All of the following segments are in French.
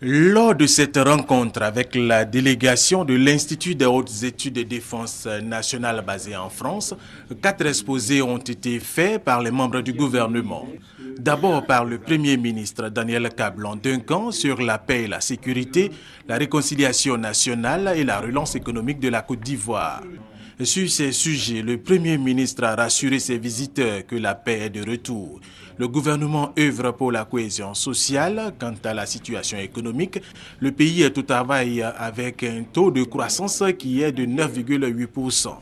Lors de cette rencontre avec la délégation de l'Institut des hautes études de défense nationale basé en France, 4 exposés ont été faits par les membres du gouvernement. D'abord par le Premier ministre Daniel Kablan-Duncan sur la paix et la sécurité, la réconciliation nationale et la relance économique de la Côte d'Ivoire. Sur ces sujets, le Premier ministre a rassuré ses visiteurs que la paix est de retour. Le gouvernement œuvre pour la cohésion sociale. Quant à la situation économique, le pays est au travail avec un taux de croissance qui est de 9,8%.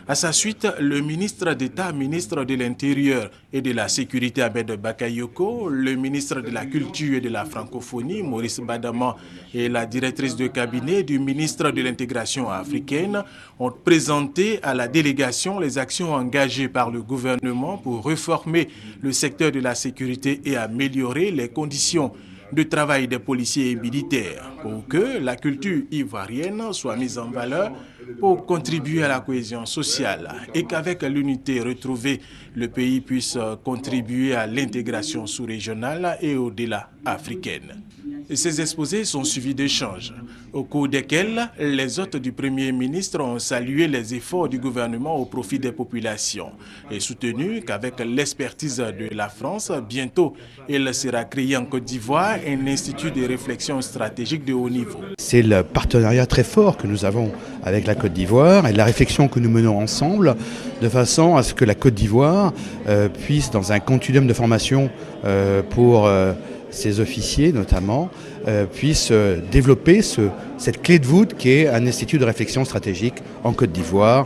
À sa suite, le ministre d'État, ministre de l'Intérieur et de la Sécurité Ahmed Bakayoko, le ministre de la Culture et de la Francophonie, Maurice Badama, et la directrice de cabinet du ministre de l'Intégration africaine ont présenté à la délégation les actions engagées par le gouvernement pour réformer le secteur de la sécurité et améliorer les conditions de travail des policiers et militaires pour que la culture ivoirienne soit mise en valeur pour contribuer à la cohésion sociale et qu'avec l'unité retrouvée, le pays puisse contribuer à l'intégration sous-régionale et au-delà africaine. Ces exposés sont suivis d'échanges, au cours desquels les hôtes du Premier ministre ont salué les efforts du gouvernement au profit des populations et soutenu qu'avec l'expertise de la France, bientôt il sera créé en Côte d'Ivoire un institut de réflexion stratégique de haut niveau. C'est le partenariat très fort que nous avons avec la Côte d'Ivoire et la réflexion que nous menons ensemble de façon à ce que la Côte d'Ivoire puisse, dans un continuum de formation pour ces officiers notamment, puissent développer cette clé de voûte qui est un institut de réflexion stratégique en Côte d'Ivoire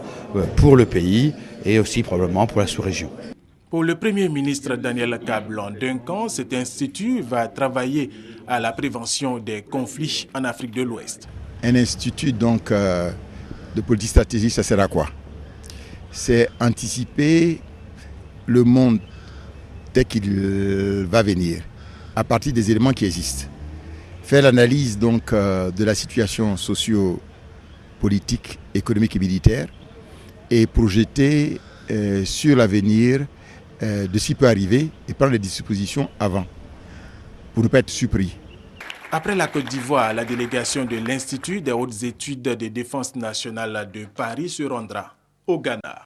pour le pays et aussi probablement pour la sous-région. Pour le Premier ministre Daniel Kablan-Duncan, cet institut va travailler à la prévention des conflits en Afrique de l'Ouest. Un institut donc de politique stratégique, ça sert à quoi? C'est anticiper le monde tel qu'il va venir à partir des éléments qui existent. Faire l'analyse donc de la situation socio-politique, économique et militaire et projeter sur l'avenir de ce qui peut arriver et prendre les dispositions avant pour ne pas être surpris. Après la Côte d'Ivoire, la délégation de l'Institut des hautes études de défense nationale de Paris se rendra au Ghana.